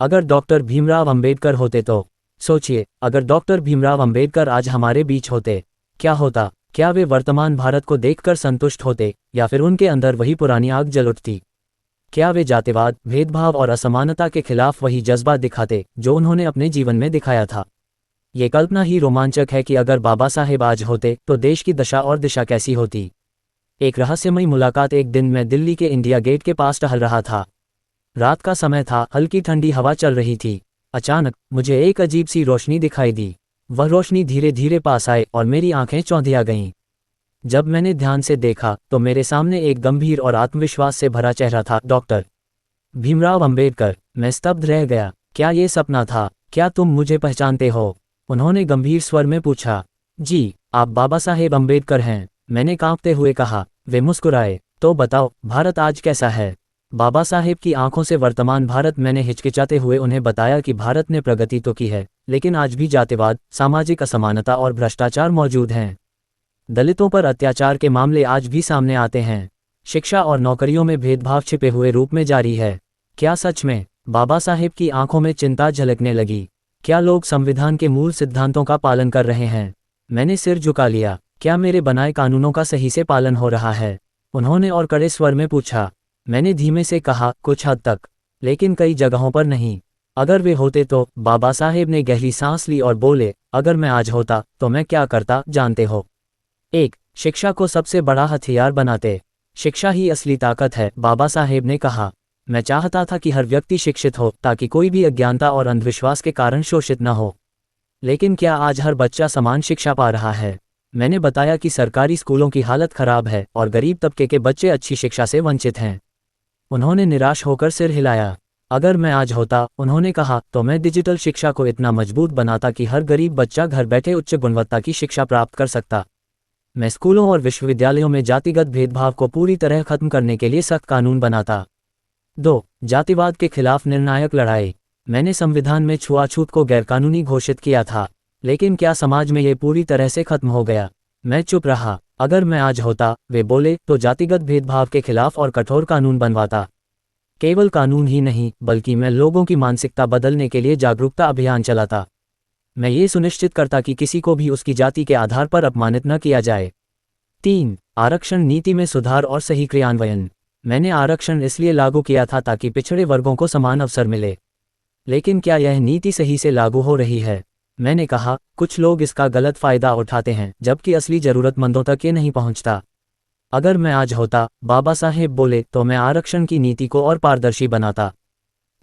अगर डॉक्टर भीमराव अंबेडकर होते तो सोचिए, अगर डॉक्टर भीमराव अंबेडकर आज हमारे बीच होते, क्या होता? क्या वे वर्तमान भारत को देखकर संतुष्ट होते, या फिर उनके अंदर वही पुरानी आग जल उठती? क्या वे जातिवाद, भेदभाव और असमानता के खिलाफ वही जज्बा दिखाते जो उन्होंने अपने जीवन में दिखाया था? ये कल्पना ही रोमांचक है कि अगर बाबा साहेब आज होते तो देश की दशा और दिशा कैसी होती। एक रहस्यमयी मुलाकात। एक दिन मैं दिल्ली के इंडिया गेट के पास टहल रहा था। रात का समय था, हल्की ठंडी हवा चल रही थी। अचानक मुझे एक अजीब सी रोशनी दिखाई दी। वह रोशनी धीरे धीरे पास आए और मेरी आंखें चौंधिया गईं। जब मैंने ध्यान से देखा तो मेरे सामने एक गंभीर और आत्मविश्वास से भरा चेहरा था। डॉक्टर भीमराव अंबेडकर। मैं स्तब्ध रह गया। क्या ये सपना था? क्या तुम मुझे पहचानते हो? उन्होंने गंभीर स्वर में पूछा। जी, आप बाबा साहेब अंबेडकर हैं, मैंने कांपते हुए कहा। वे मुस्कुराए। तो बताओ, भारत आज कैसा है? बाबा साहेब की आंखों से वर्तमान भारत। मैंने हिचकिचाते हुए उन्हें बताया कि भारत ने प्रगति तो की है, लेकिन आज भी जातिवाद, सामाजिक असमानता और भ्रष्टाचार मौजूद हैं। दलितों पर अत्याचार के मामले आज भी सामने आते हैं। शिक्षा और नौकरियों में भेदभाव छिपे हुए रूप में जारी है। क्या सच में? बाबा साहेब की आंखों में चिंता झलकने लगी। क्या लोग संविधान के मूल सिद्धांतों का पालन कर रहे हैं? मैंने सिर झुका लिया। क्या मेरे बनाए कानूनों का सही से पालन हो रहा है? उन्होंने और कड़े स्वर में पूछा। मैंने धीमे से कहा, कुछ हद तक, लेकिन कई जगहों पर नहीं। अगर वे होते तो? बाबा साहेब ने गहरी सांस ली और बोले, अगर मैं आज होता तो मैं क्या करता जानते हो? एक, शिक्षा को सबसे बड़ा हथियार बनाते। शिक्षा ही असली ताकत है, बाबा साहेब ने कहा। मैं चाहता था कि हर व्यक्ति शिक्षित हो ताकि कोई भी अज्ञानता और अंधविश्वास के कारण शोषित न हो। लेकिन क्या आज हर बच्चा समान शिक्षा पा रहा है? मैंने बताया कि सरकारी स्कूलों की हालत खराब है और गरीब तबके के बच्चे अच्छी शिक्षा से वंचित हैं। उन्होंने निराश होकर सिर हिलाया। अगर मैं आज होता, उन्होंने कहा, तो मैं डिजिटल शिक्षा को इतना मजबूत बनाता कि हर गरीब बच्चा घर बैठे उच्च गुणवत्ता की शिक्षा प्राप्त कर सकता। मैं स्कूलों और विश्वविद्यालयों में जातिगत भेदभाव को पूरी तरह खत्म करने के लिए सख्त कानून बनाता। 2, जातिवाद के खिलाफ निर्णायक लड़ाई। मैंने संविधान में छुआछूत को गैरकानूनी घोषित किया था, लेकिन क्या समाज में ये पूरी तरह से खत्म हो गया? मैं चुप रहा। अगर मैं आज होता, वे बोले, तो जातिगत भेदभाव के खिलाफ और कठोर कानून बनवाता। केवल कानून ही नहीं, बल्कि मैं लोगों की मानसिकता बदलने के लिए जागरूकता अभियान चलाता। मैं ये सुनिश्चित करता कि किसी को भी उसकी जाति के आधार पर अपमानित न किया जाए। 3, आरक्षण नीति में सुधार और सही क्रियान्वयन। मैंने आरक्षण इसलिए लागू किया था ताकि पिछड़े वर्गों को समान अवसर मिले। लेकिन क्या यह नीति सही से लागू हो रही है? मैंने कहा, कुछ लोग इसका गलत फायदा उठाते हैं, जबकि असली जरूरतमंदों तक ये नहीं पहुंचता। अगर मैं आज होता, बाबा साहेब बोले, तो मैं आरक्षण की नीति को और पारदर्शी बनाता।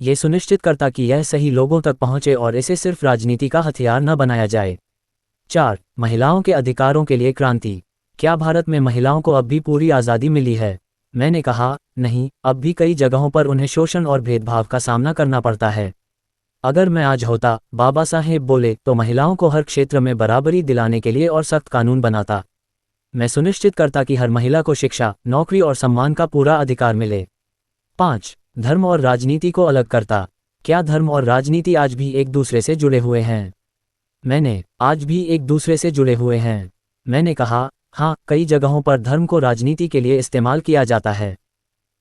ये सुनिश्चित करता कि यह सही लोगों तक पहुंचे और इसे सिर्फ राजनीति का हथियार न बनाया जाए। 4, महिलाओं के अधिकारों के लिए क्रांति। क्या भारत में महिलाओं को अब भी पूरी आज़ादी मिली है? मैंने कहा, नहीं, अब भी कई जगहों पर उन्हें शोषण और भेदभाव का सामना करना पड़ता है। अगर मैं आज होता, बाबा साहेब बोले, तो महिलाओं को हर क्षेत्र में बराबरी दिलाने के लिए और सख्त कानून बनाता। मैं सुनिश्चित करता कि हर महिला को शिक्षा, नौकरी और सम्मान का पूरा अधिकार मिले। 5, धर्म और राजनीति को अलग करता। क्या धर्म और राजनीति आज भी एक दूसरे से जुड़े हुए हैं? आज भी एक दूसरे से जुड़े हुए हैं। मैंने कहा, हाँ, कई जगहों पर धर्म को राजनीति के लिए इस्तेमाल किया जाता है।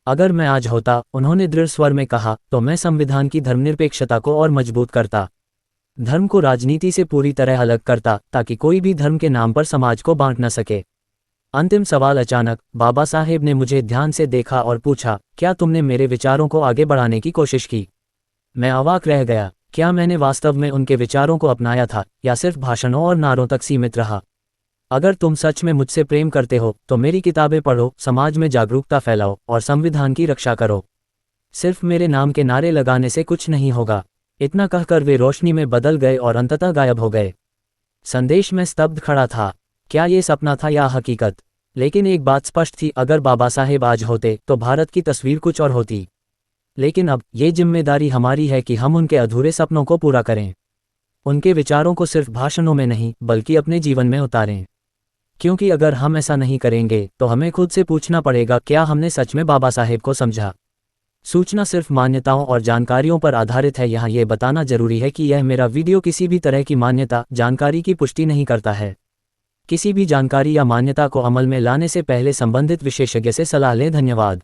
अगर मैं आज होता, उन्होंने दृढ़ स्वर में कहा, तो मैं संविधान की धर्मनिरपेक्षता को और मजबूत करता। धर्म को राजनीति से पूरी तरह अलग करता ताकि कोई भी धर्म के नाम पर समाज को बांट न सके। अंतिम सवाल। अचानक बाबा साहेब ने मुझे ध्यान से देखा और पूछा, क्या तुमने मेरे विचारों को आगे बढ़ाने की कोशिश की? मैं अवाक रह गया। क्या मैंने वास्तव में उनके विचारों को अपनाया था, या सिर्फ भाषणों और नारों तक सीमित रहा? अगर तुम सच में मुझसे प्रेम करते हो तो मेरी किताबें पढ़ो, समाज में जागरूकता फैलाओ और संविधान की रक्षा करो। सिर्फ मेरे नाम के नारे लगाने से कुछ नहीं होगा। इतना कहकर वे रोशनी में बदल गए और अंततः गायब हो गए। संदेश में स्तब्ध खड़ा था। क्या ये सपना था या हकीकत? लेकिन एक बात स्पष्ट थी, अगर बाबा साहेब आज होते तो भारत की तस्वीर कुछ और होती। लेकिन अब ये जिम्मेदारी हमारी है कि हम उनके अधूरे सपनों को पूरा करें। उनके विचारों को सिर्फ भाषणों में नहीं, बल्कि अपने जीवन में उतारें। क्योंकि अगर हम ऐसा नहीं करेंगे तो हमें खुद से पूछना पड़ेगा, क्या हमने सच में बाबा साहेब को समझा? सूचना सिर्फ मान्यताओं और जानकारियों पर आधारित है। यहाँ ये बताना जरूरी है कि यह मेरा वीडियो किसी भी तरह की मान्यता, जानकारी की पुष्टि नहीं करता है। किसी भी जानकारी या मान्यता को अमल में लाने से पहले संबंधित विशेषज्ञ से सलाह लें। धन्यवाद।